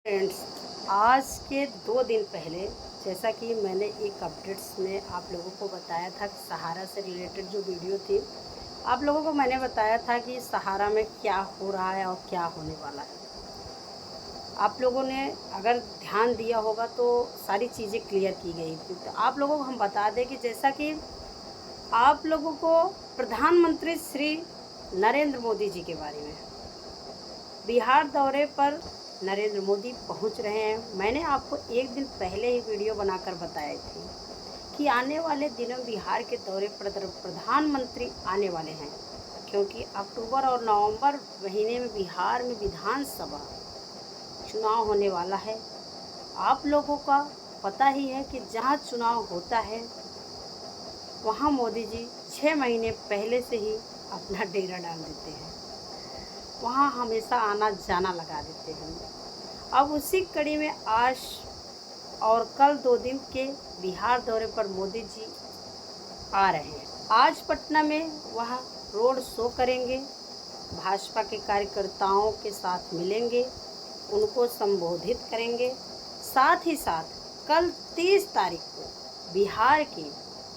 Friends, आज के 2 दिन पहले जैसा कि मैंने एक अपडेट्स में आप लोगों को बताया था कि सहारा से रिलेटेड जो वीडियो थी, आप लोगों को मैंने बताया था कि सहारा में क्या हो रहा है और क्या होने वाला है। आप लोगों ने अगर ध्यान दिया होगा तो सारी चीज़ें क्लियर की गई थी। तो आप लोगों को हम बता दें कि जैसा कि आप लोगों को प्रधानमंत्री श्री नरेंद्र मोदी जी के बारे में बिहार दौरे पर नरेंद्र मोदी पहुंच रहे हैं। मैंने आपको एक दिन पहले ही वीडियो बनाकर बताई थी कि आने वाले दिनों बिहार के दौरे पर प्रधानमंत्री आने वाले हैं, क्योंकि अक्टूबर और नवंबर महीने में बिहार में विधानसभा चुनाव होने वाला है। आप लोगों का पता ही है कि जहां चुनाव होता है वहां मोदी जी 6 महीने पहले से ही अपना डेरा डाल देते हैं, वहाँ हमेशा आना जाना लगा देते हैं। अब उसी कड़ी में आज और कल 2 दिन के बिहार दौरे पर मोदी जी आ रहे हैं। आज पटना में वह रोड शो करेंगे, भाजपा के कार्यकर्ताओं के साथ मिलेंगे, उनको संबोधित करेंगे। साथ ही साथ कल 30 तारीख को बिहार के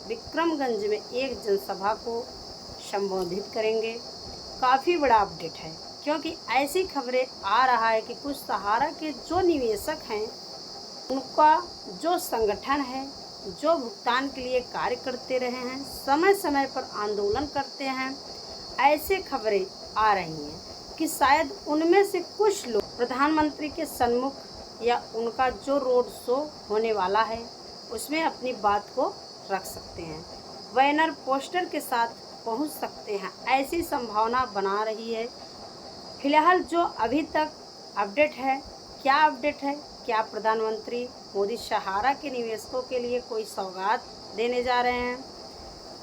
विक्रमगंज में एक जनसभा को संबोधित करेंगे। काफ़ी बड़ा अपडेट है, क्योंकि ऐसी खबरें आ रहा है कि कुछ सहारा के जो निवेशक हैं, उनका जो संगठन है, जो भुगतान के लिए कार्य करते रहे हैं, समय समय पर आंदोलन करते हैं, ऐसे खबरें आ रही हैं कि शायद उनमें से कुछ लोग प्रधानमंत्री के सम्मुख या उनका जो रोड शो होने वाला है उसमें अपनी बात को रख सकते हैं, बैनर पोस्टर के साथ पहुंच सकते हैं। ऐसी संभावना बना रही है। फिलहाल जो अभी तक अपडेट है, क्या अपडेट है, क्या प्रधानमंत्री मोदी सहारा के निवेशकों के लिए कोई सौगात देने जा रहे हैं,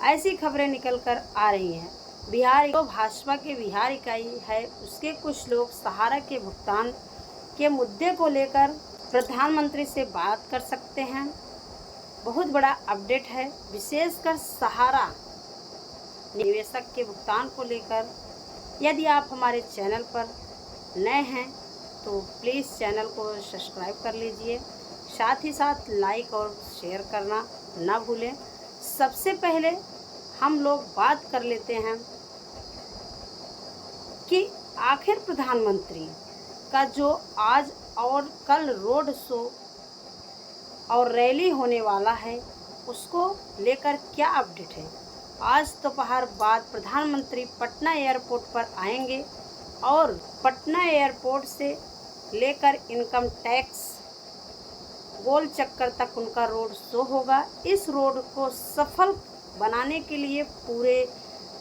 ऐसी खबरें निकल कर आ रही हैं। बिहार जो भाजपा के बिहार इकाई है, उसके कुछ लोग सहारा के भुगतान के मुद्दे को लेकर प्रधानमंत्री से बात कर सकते हैं। बहुत बड़ा अपडेट है, विशेषकर सहारा निवेशक के भुगतान को लेकर। यदि आप हमारे चैनल पर नए हैं तो प्लीज़ चैनल को सब्सक्राइब कर लीजिए, साथ ही साथ लाइक और शेयर करना ना भूलें। सबसे पहले हम लोग बात कर लेते हैं कि आखिर प्रधानमंत्री का जो आज और कल रोड शो और रैली होने वाला है, उसको लेकर क्या अपडेट है। आज दोपहर बाद प्रधानमंत्री पटना एयरपोर्ट पर आएंगे और पटना एयरपोर्ट से लेकर इनकम टैक्स गोल चक्कर तक उनका रोड शो होगा। इस रोड को सफल बनाने के लिए पूरे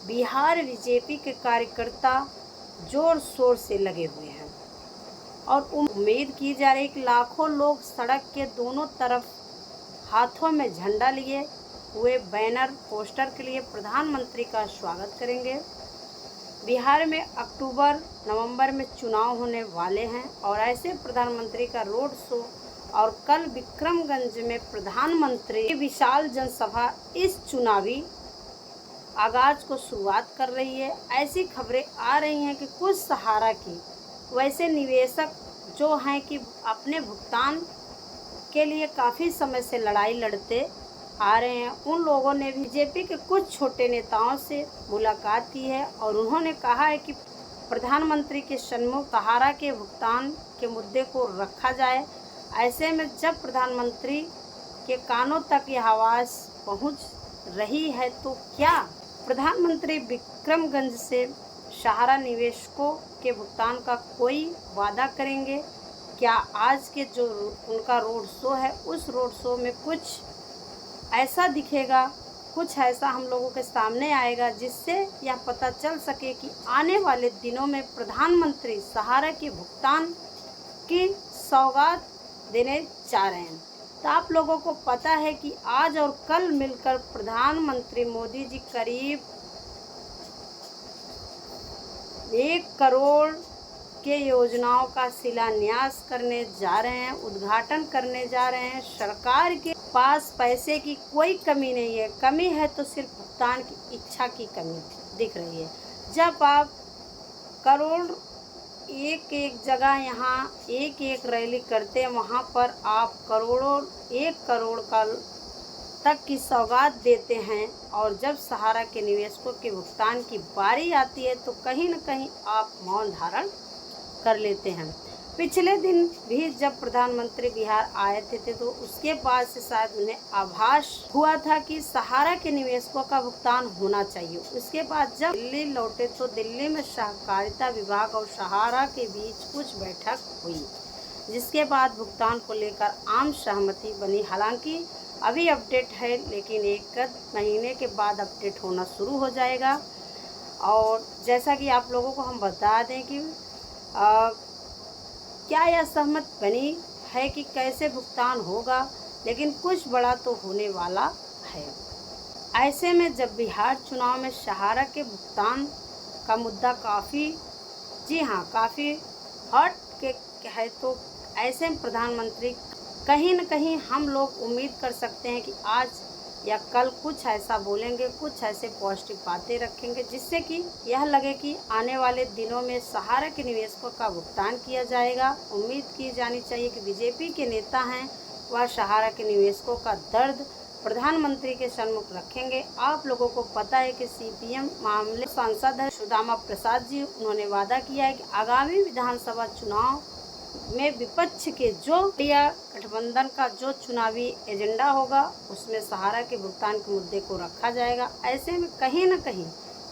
बिहार बीजेपी के कार्यकर्ता जोर शोर से लगे हुए हैं और उम्मीद की जा रही है कि लाखों लोग सड़क के दोनों तरफ हाथों में झंडा लिए हुए बैनर पोस्टर के लिए प्रधानमंत्री का स्वागत करेंगे। बिहार में अक्टूबर नवंबर में चुनाव होने वाले हैं और ऐसे प्रधानमंत्री का रोड शो और कल विक्रमगंज में प्रधानमंत्री की विशाल जनसभा इस चुनावी आगाज को शुरुआत कर रही है। ऐसी खबरें आ रही हैं कि कुछ सहारा की वैसे निवेशक जो हैं कि अपने भुगतान के लिए काफ़ी समय से लड़ाई लड़ते आ रहे हैं, उन लोगों ने बीजेपी के कुछ छोटे नेताओं से मुलाकात की है और उन्होंने कहा है कि प्रधानमंत्री के सम्मुख सहारा के भुगतान के मुद्दे को रखा जाए। ऐसे में जब प्रधानमंत्री के कानों तक यह आवाज़ पहुंच रही है तो क्या प्रधानमंत्री विक्रमगंज से सहारा निवेशकों के भुगतान का कोई वादा करेंगे? क्या आज के जो उनका रोड शो है, उस रोड शो में कुछ ऐसा दिखेगा, कुछ ऐसा हम लोगों के सामने आएगा जिससे यह पता चल सके कि आने वाले दिनों में प्रधानमंत्री सहारा के भुगतान की सौगात देने जा रहे हैं। तो आप लोगों को पता है कि आज और कल मिलकर प्रधानमंत्री मोदी जी करीब 1 करोड़ के योजनाओं का शिलान्यास करने जा रहे हैं, उद्घाटन करने जा रहे हैं। सरकार के पास पैसे की कोई कमी नहीं है, कमी है तो सिर्फ भुगतान की इच्छा की कमी दिख रही है। जब आप करोड़ एक एक जगह यहाँ एक एक रैली करते हैं, वहाँ पर आप करोड़ों 1 करोड़ का तक की सौगात देते हैं, और जब सहारा के निवेशकों के भुगतान की बारी आती है तो कहीं न कहीं आप मौन धारण कर लेते हैं। पिछले दिन भी जब प्रधानमंत्री बिहार आए थे तो उसके बाद से शायद उन्हें आभास हुआ था कि सहारा के निवेशकों का भुगतान होना चाहिए। उसके बाद जब दिल्ली लौटे तो दिल्ली में सहकारिता विभाग और सहारा के बीच कुछ बैठक हुई, जिसके बाद भुगतान को लेकर आम सहमति बनी। हालांकि अभी अपडेट है, लेकिन 1 महीने के बाद अपडेट होना शुरू हो जाएगा। और जैसा कि आप लोगों को हम बता दें कि क्या यह सहमत बनी है कि कैसे भुगतान होगा, लेकिन कुछ बड़ा तो होने वाला है। ऐसे में जब बिहार चुनाव में सहारा के भुगतान का मुद्दा काफ़ी काफ़ी हॉट के है, तो ऐसे में प्रधानमंत्री कहीं न कहीं हम लोग उम्मीद कर सकते हैं कि आज या कल कुछ ऐसा बोलेंगे, कुछ ऐसे पॉजिटिव बातें रखेंगे जिससे कि यह लगे कि आने वाले दिनों में सहारा के निवेशकों का भुगतान किया जाएगा। उम्मीद की जानी चाहिए कि बीजेपी के नेता हैं वह सहारा के निवेशकों का दर्द प्रधानमंत्री के सम्मुख रखेंगे। आप लोगों को पता है कि सीपीएम मामले सांसद है सुदामा प्रसाद जी, उन्होंने वादा किया है कि आगामी विधानसभा चुनाव में विपक्ष के जो गठबंधन का जो चुनावी एजेंडा होगा उसमें सहारा के भुगतान के मुद्दे को रखा जाएगा। ऐसे में कहीं न कहीं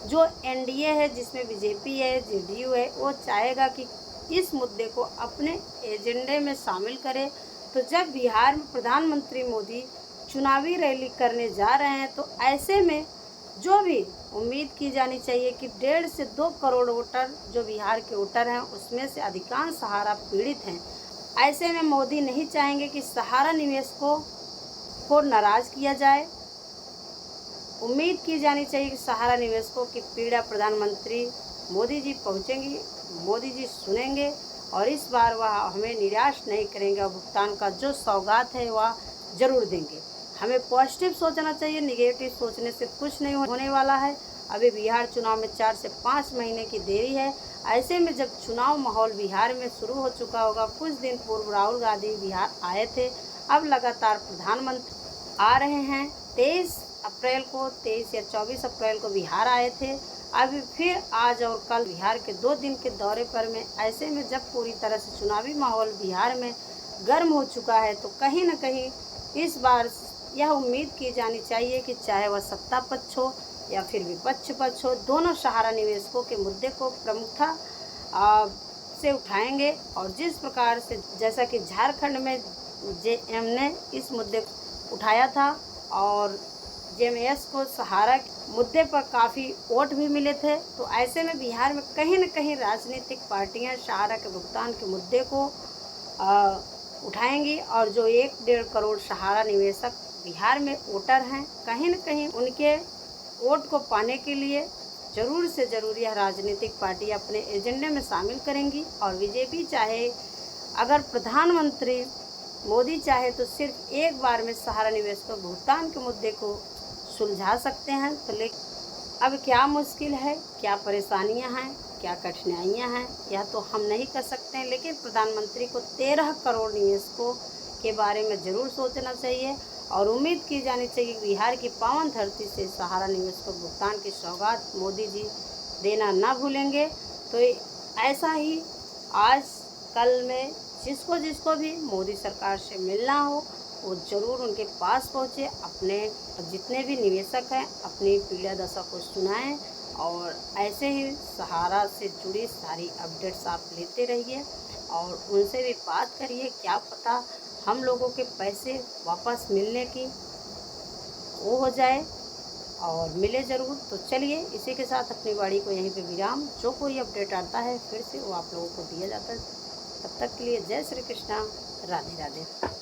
जो एनडीए है, जिसमें बीजेपी है, जेडीयू है, वो चाहेगा कि इस मुद्दे को अपने एजेंडे में शामिल करे। तो जब बिहार में प्रधानमंत्री मोदी चुनावी रैली करने जा रहे हैं तो ऐसे में जो भी उम्मीद की जानी चाहिए कि 1.5 से 2 करोड़ वोटर जो बिहार के वोटर हैं उसमें से अधिकांश सहारा पीड़ित हैं। ऐसे में मोदी नहीं चाहेंगे कि सहारा निवेशकों को नाराज किया जाए। उम्मीद की जानी चाहिए कि सहारा निवेशकों की पीड़ा प्रधानमंत्री मोदी जी पहुंचेंगी, मोदी जी सुनेंगे और इस बार वह हमें निराश नहीं करेंगे और भुगतान का जो सौगात है वह ज़रूर देंगे। हमें पॉजिटिव सोचना चाहिए, निगेटिव सोचने से कुछ नहीं होने वाला है। अभी बिहार चुनाव में 4 से 5 महीने की देरी है। ऐसे में जब चुनाव माहौल बिहार में शुरू हो चुका होगा, कुछ दिन पूर्व राहुल गांधी बिहार आए थे, अब लगातार प्रधानमंत्री आ रहे हैं। 23 या 24 अप्रैल को बिहार आए थे, अभी फिर आज और कल बिहार के 2 दिन के दौरे पर में। ऐसे में जब पूरी तरह से चुनावी माहौल बिहार में गर्म हो चुका है तो कहीं न कहीं इस बार यह उम्मीद की जानी चाहिए कि चाहे वह सत्ता पक्ष हो या फिर विपक्ष पक्ष हो, दोनों सहारा निवेशकों के मुद्दे को प्रमुखता से उठाएंगे। और जिस प्रकार से जैसा कि झारखंड में जेएम ने इस मुद्दे को उठाया था और जेएमएस को सहारा मुद्दे पर काफ़ी वोट भी मिले थे, तो ऐसे में बिहार में कहीं न कहीं राजनीतिक पार्टियां सहारा के भुगतान के मुद्दे को उठाएंगी। और जो 1-1.5 करोड़ सहारा निवेशक बिहार में वोटर हैं, कहीं न कहीं उनके वोट को पाने के लिए ज़रूर से ज़रूर यह राजनीतिक पार्टी अपने एजेंडे में शामिल करेंगी। और बीजेपी चाहे, अगर प्रधानमंत्री मोदी चाहे तो सिर्फ एक बार में सहारा निवेशकों भुगतान के मुद्दे को सुलझा सकते हैं। तो लेकिन अब क्या मुश्किल है, क्या परेशानियां हैं, क्या कठिनाइयां हैं, यह तो हम नहीं कर सकते हैं। लेकिन प्रधानमंत्री को 13 करोड़ निवेशकों के बारे में ज़रूर सोचना चाहिए और उम्मीद की जानी चाहिए कि बिहार की पावन धरती से सहारा निवेशकों भुगतान की सौगात मोदी जी देना ना भूलेंगे। तो ऐसा ही आज कल में जिसको भी मोदी सरकार से मिलना हो वो ज़रूर उनके पास पहुँचे, अपने जितने भी निवेशक हैं अपनी पीड़ा दशा को सुनाएं और ऐसे ही सहारा से जुड़ी सारी अपडेट्स आप लेते रहिए और उनसे भी बात करिए। क्या पता हम लोगों के पैसे वापस मिलने की वो हो जाए और मिले ज़रूर। तो चलिए इसी के साथ अपनी वाणी को यहीं पे विराम। जो कोई अपडेट आता है फिर से वो आप लोगों को दिया जाता है। तब तक के लिए जय श्री कृष्णा, राधे राधे।